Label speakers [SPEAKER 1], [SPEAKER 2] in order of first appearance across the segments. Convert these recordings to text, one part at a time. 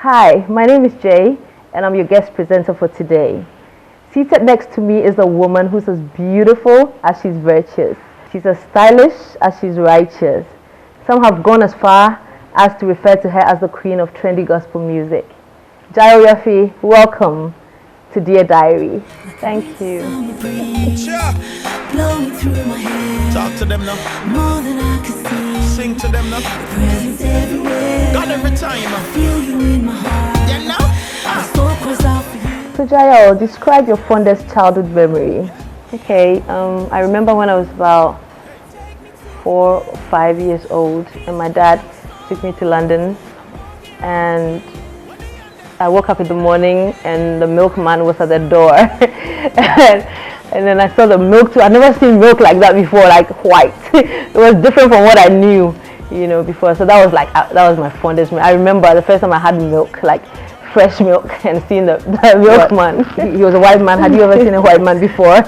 [SPEAKER 1] Hi, my name is Jay, and I'm your guest presenter for today. Seated next to me is a woman who's as beautiful as she's virtuous. She's as stylish as she's righteous. Some have gone as far as to refer to her as the queen of trendy gospel music. Jael Wiafe, welcome to Dear Diary. Thank you.
[SPEAKER 2] Talk to them now. More than I can see. Sing to them now. Your presence everywhere. God every time. I feel you in my heart. You know?
[SPEAKER 1] So Jael, describe your fondest childhood memory. Okay, I remember when I was about 4 or 5 years old, and my dad took me to London, and I woke up in the morning and the milkman was at the door. and then I saw the milk too. I'd never seen milk like that before, like white. It was different from what I knew, before. So that was my fondest memory. I remember the first time I had milk, like fresh milk, and seeing the milkman. He was a white man. Had you ever seen a white man before?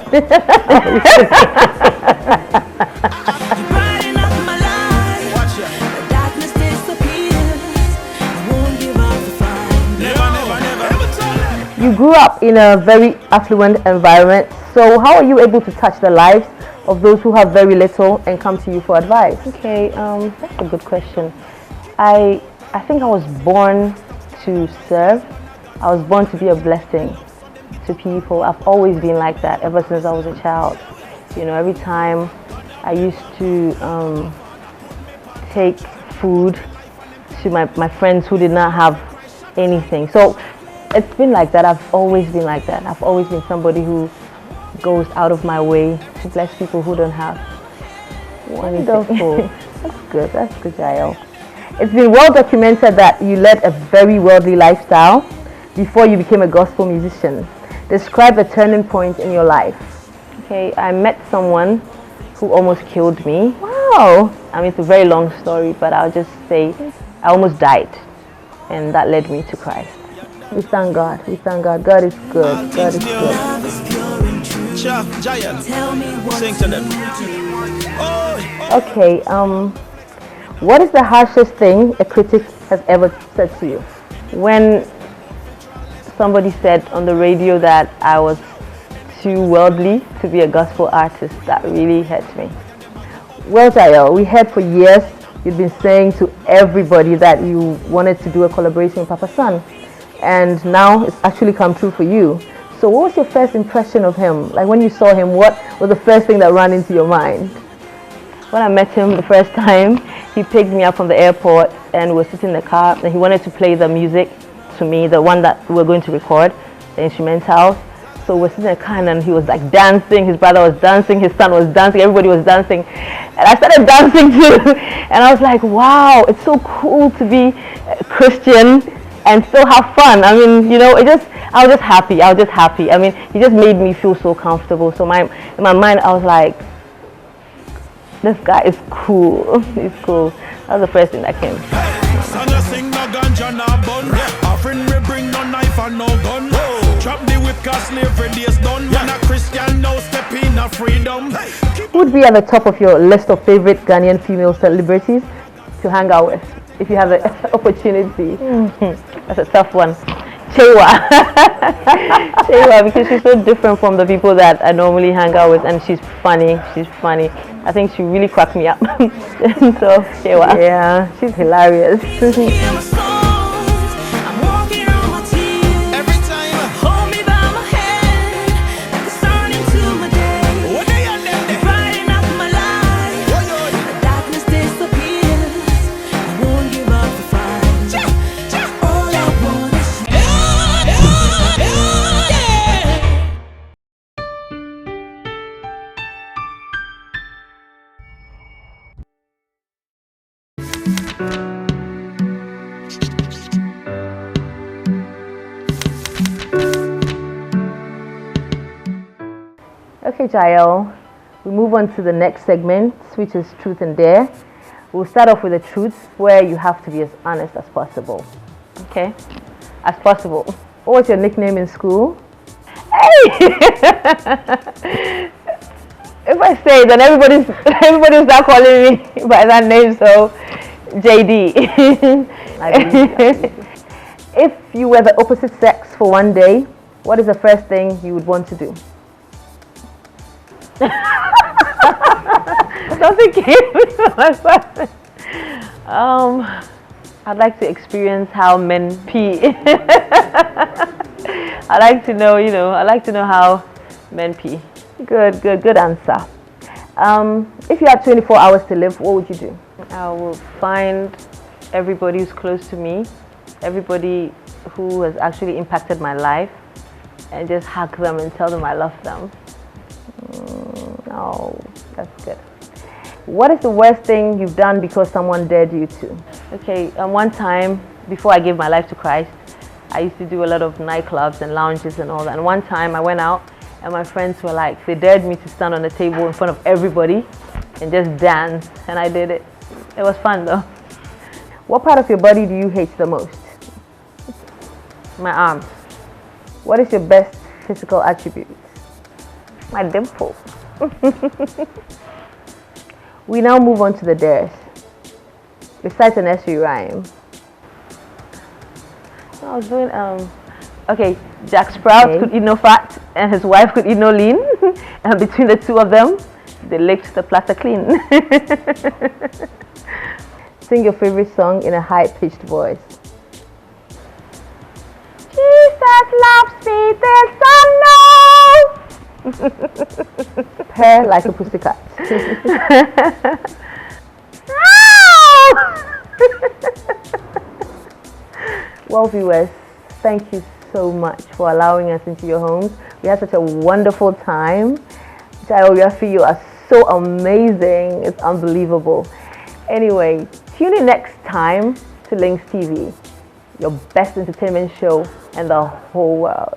[SPEAKER 1] You grew up in a very affluent environment, so how are you able to touch the lives of those who have very little and come to you for advice? Okay, that's a good question. I think I was born to serve. I was born to be a blessing to people. I've always been like that ever since I was a child. Every time I used to take food to my friends who did not have anything. So it's been like that. I've always been like that. I've always been somebody who goes out of my way to bless people who don't have. Wonderful. That's good, Jael. It's been well documented that you led a very worldly lifestyle before you became a gospel musician. Describe a turning point in your life. Okay, I met someone who almost killed me. Wow. It's a very long story, but I'll just say I almost died, and that led me to Christ. We thank God. We thank God. God is good. God is good.
[SPEAKER 2] Sing to them.
[SPEAKER 1] Okay, what is the harshest thing a critic has ever said to you? When somebody said on the radio that I was too worldly to be a gospel artist, that really hurt me. Well, Jael, we heard for years you've been saying to everybody that you wanted to do a collaboration with Papa San. And now it's actually come true for you. So what was your first impression of him? Like when you saw him, what was the first thing that ran into your mind? When I met him the first time, he picked me up from the airport and we were sitting in the car, and he wanted to play the music to me, the one that we were going to record, the instrumental. So we're sitting in the car and he was like dancing, his brother was dancing, his son was dancing, everybody was dancing. And I started dancing too. And I was like, wow, it's so cool to be a Christian and still have fun. I was just happy. He just made me feel so comfortable. So in my mind, I was like, this guy is cool. He's cool. That was the first thing that came. Who would be at the top of your list of favorite Ghanaian female celebrities to hang out with, if you have the opportunity? That's a tough one. Chewa. Chewa, because she's so different from the people that I normally hang out with, and she's funny. I think she really cracked me up. So, Chewa. Yeah, she's hilarious. Okay, Jael, we move on to the next segment, which is Truth and Dare. We'll start off with the truth, where you have to be as honest as possible. Okay? As possible. What was your nickname in school? Hey! If I say, then everybody's start calling me by that name, so JD. If you were the opposite sex for one day, what is the first thing you would want to do? Something came to my mind. I'd like to experience how men pee. I like to know, I like to know how men pee. Good answer. If you had 24 hours to live, what would you do? I will find everybody who's close to me, everybody who has actually impacted my life, and just hug them and tell them I love them. Oh, that's good. What is the worst thing you've done because someone dared you to? Okay, one time before I gave my life to Christ, I used to do a lot of nightclubs and lounges and all that. And one time I went out and my friends were like, they dared me to stand on a table in front of everybody and just dance. And I did it. It was fun though. What part of your body do you hate the most? My arms. What is your best physical attribute? My dimple. We now move on to the dares. Recite an nursery rhyme. I was doing, okay, Jack Sprout could eat no fat and his wife could eat no lean. And between the two of them, they licked the platter clean. Sing your favorite song in a high-pitched voice. Jesus loves me, there's no. Purr like a pussycat. Well, viewers, thank you so much for allowing us into your homes. We had such a wonderful time. Jael Wiafe, you are so amazing. It's unbelievable. Anyway, tune in next time to Lynx TV, your best entertainment show in the whole world.